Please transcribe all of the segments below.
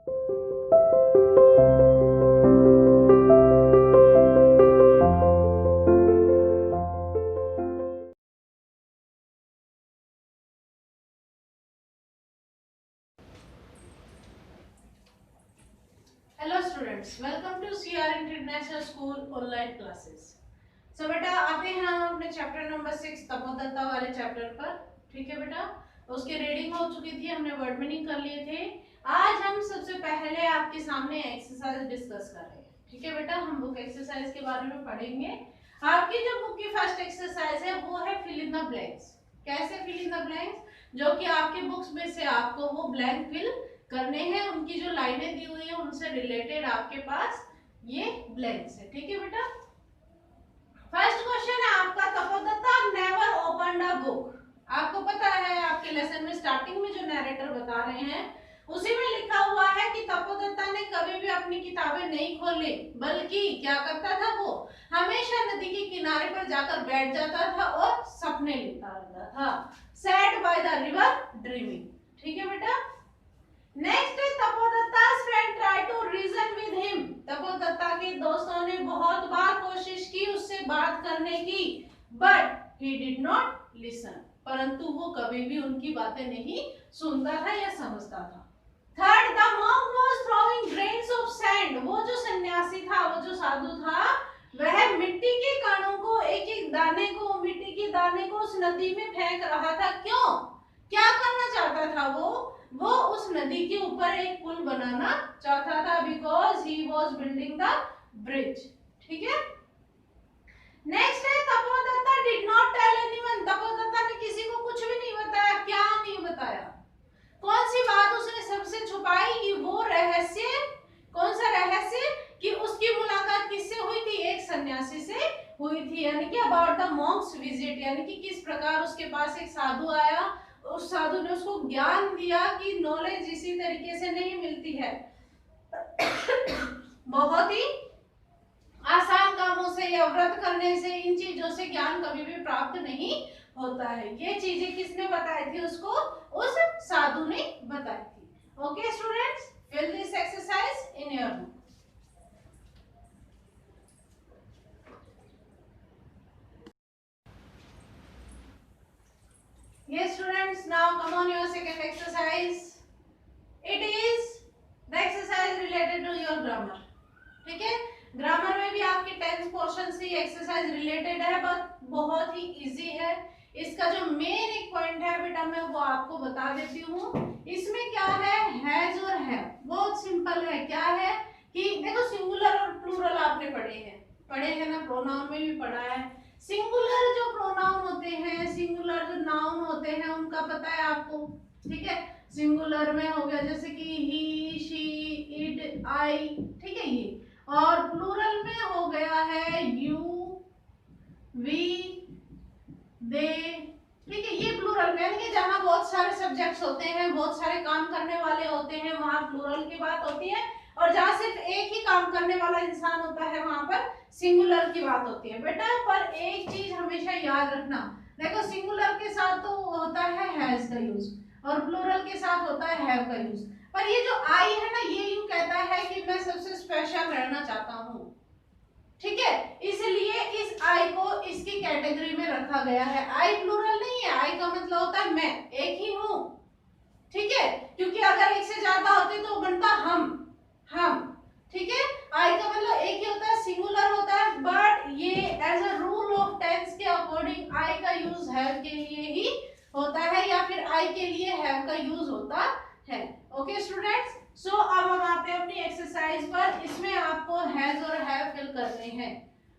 Hello students, welcome to CR international school online classes. So बेटा आते हैं हम अपने चैप्टर नंबर 6 तपोदत्ता वाले चैप्टर पर। ठीक है बेटा, उसकी रीडिंग हो चुकी थी, हमने वर्ड मीनिंग कर लिए थे। आज हम सबसे पहले आपके सामने एक्सरसाइज डिस्कस कर रहे हैं। ठीक है बेटा, हम बुक एक्सरसाइज के बारे में पढ़ेंगे। आपकी जो बुक की फर्स्ट एक्सरसाइज है वो है फिल इन द ब्लैंक्स। कैसे फिल इन द ब्लैंक्स? जो कि आपके बुक्स में से आपको वो ब्लैंक फिल करने हैं, उनकी जो लाइनें दी हुई है उनसे रिलेटेड आपके पास ये ब्लैंक्स है। ठीक है बेटा, फर्स्ट क्वेश्चन है आपका, तपोदत्ता नेवर ओपनड अ बुक। आपको पता है आपके लेसन में स्टार्टिंग में जो नरेटर बता रहे हैं उसी में लिखा हुआ है कि तपोदत्ता ने कभी भी अपनी किताबें नहीं खोली, बल्कि क्या करता था, वो हमेशा नदी के किनारे पर जाकर बैठ जाता था और सपने लिखता रहता था। Sat by the river dreaming. ठीक है बेटा, नेक्स्ट है तपोदत्ता's friend tried to reason with him। तपोदत्ता के दोस्तों ने बहुत बार कोशिश की उससे बात करने की, but he did not listen। परंतु वो कभी भी उनकी बातें नहीं सुनता था या समझता था। Third, the monk was throwing grains of sand। वो जो सन्यासी था, वो जो साधु था, वह मिट्टी के कणों को, एक एक दाने को, मिट्टी के दाने को उस नदी में फेंक रहा था। क्यों? क्या करना चाहता था वो उस नदी के ऊपर एक पुल बनाना चाहता था, because he was building the bridge. ठीक है, नेक्स्ट है तपोदत्ता डिड नॉट टेल एनीवन। तपोदत्ता ने किसी को कुछ भी नहीं बताया। क्या नहीं बताया? कौन सी बात उसने सबसे छुपाई? कि वो रहस्य, कौन सा रहस्य? कि उसकी मुलाकात किससे हुई थी? एक सन्यासी से हुई थी, यानी कि अबाउट द मॉन्क्स विजिट, यानी कि किस प्रकार उसके पास एक साधु आया, उस साधु ने उसको ज्ञान दिया कि नॉलेज इसी तरीके से नहीं मिलती है, बहुत ही आसान कामों से या व्रत करने से, इन चीजों से ज्ञान कभी भी प्राप्त नहीं होता है। ये चीजें किसने बताई थी उसको? उस साधु ने बताई थी। Okay students, fill this exercise in your book. Yes students, now come on your second exercise. It is the exercise related to your grammar. ठीक है, ग्रामर में भी आपके टेंथ पोर्शन से ये एक्सरसाइज रिलेटेड है, बट बहुत ही इजी है। इसका जो मेन एक पॉइंट है बेटा, मैं वो आपको बता देती हूँ। इसमें क्या है, हैज और हैव, बहुत सिंपल है। क्या है कि देखो, सिंगुलर और प्लूरल आपने पढ़े हैं ना, प्रोनाउन में भी पढ़ा है। सिंगुलर जो प्रोनाउन होते हैं, सिंगुलर जो नाउन होते हैं, उनका पता है आपको। ठीक है, सिंगुलर में हो गया जैसे कि ही, शी, इट, आई। ठीक है, ये, और प्लूरल में हो गया है यू, वी, दे। ठीक है, ये प्लूरल में, यानी कि जहां बहुत सारे सब्जेक्ट्स होते हैं, बहुत सारे काम करने वाले होते हैं, वहां प्लूरल की बात होती है। और जहां सिर्फ एक ही काम करने वाला इंसान होता है, वहां पर सिंगुलर की बात होती है बेटा। पर एक चीज हमेशा याद रखना, देखो सिंगुलर के साथ तो होता है हैज का यूज, और प्लूरल के साथ होता है हैव का यूज। पर ये जो आई है ना, ये यूं कहता है कि मैं सबसे स्पेशल रहना चाहता हूँ। ठीक है, इसलिए इस आई को इसकी कैटेगरी में रखा गया है। आई प्लूरल नहीं है, आई का मतलब होता है मैं, एक ही हूँ। ठीक है, क्योंकि अगर एक से ज्यादा होते तो बनता हम। ठीक है, आई का मतलब एक ही होता है, सिंगुलर होता है, बट ये as a rule of tense के अकॉर्डिंग आई का यूज हैव के लिए ही होता है, या फिर आई के लिए हैव का यूज होता है। ओके स्टूडेंट्स, सो अब हम आते हैं अपनी एक्सरसाइज पर। इसमें आपको हैज और हैव फिल करने हैं।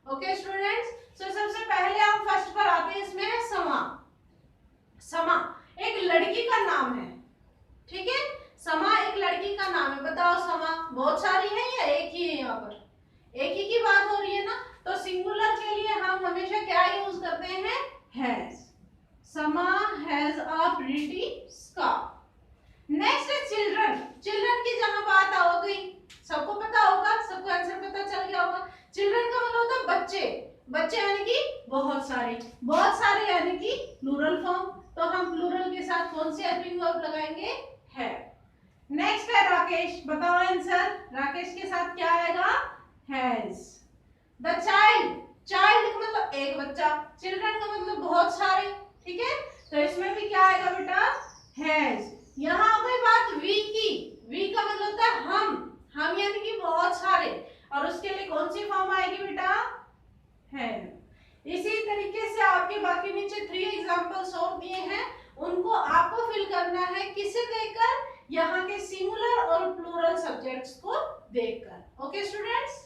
ओके स्टूडेंट्स, सो सबसे पहले हम फर्स्ट पर आते हैं, इसमें है समा। समा एक लड़की का नाम है। ठीक है, समा एक लड़की का नाम है। बताओ समा बहुत सारी है या एक ही है? यहाँ पर एक ही की बात हो रही है ना, तो सिंगुलर के लिए हम हमेशा क्या यूज करते हैं? हैज। समा has a pretty scarf. Next है चिल्ड्रन। चिल्ड्रन की जहां बात हो गई, सबको पता होगा, सबको आंसर पता चल गया होगा। चिल्ड्रन का मतलब होता है बच्चे। बच्चे यानी कि बहुत सारे, बहुत सारे यानी कि प्लूरल फॉर्म। तो हम प्लूरल के साथ कौन सी हेल्पिंग वर्ब लगाएंगे? है। नेक्स्ट है राकेश। राकेश, बताओ आंसर। राकेश के साथ क्या आएगा? हैज। द चाइल्ड, चाइल्ड का मतलब एक बच्चा, चिल्ड्रन का मतलब बहुत सारे, ठीक है, तो इसमें भी क्या आएगा बेटा? हैज। यहाँ आ गई बात वी की, वी का मतलब होता है हम यानी कि बहुत सारे, और उसके लिए कौन सी फॉर्म आएगी बेटा? हैव। इसी तरीके से आपके बाकी नीचे 3 एग्जांपल्स और दिए हैं, उनको आपको फिल करना है किसे देखकर? यहाँ के सिंगुलर और प्लूरल सब्जेक्ट्स को देखकर। Okay students.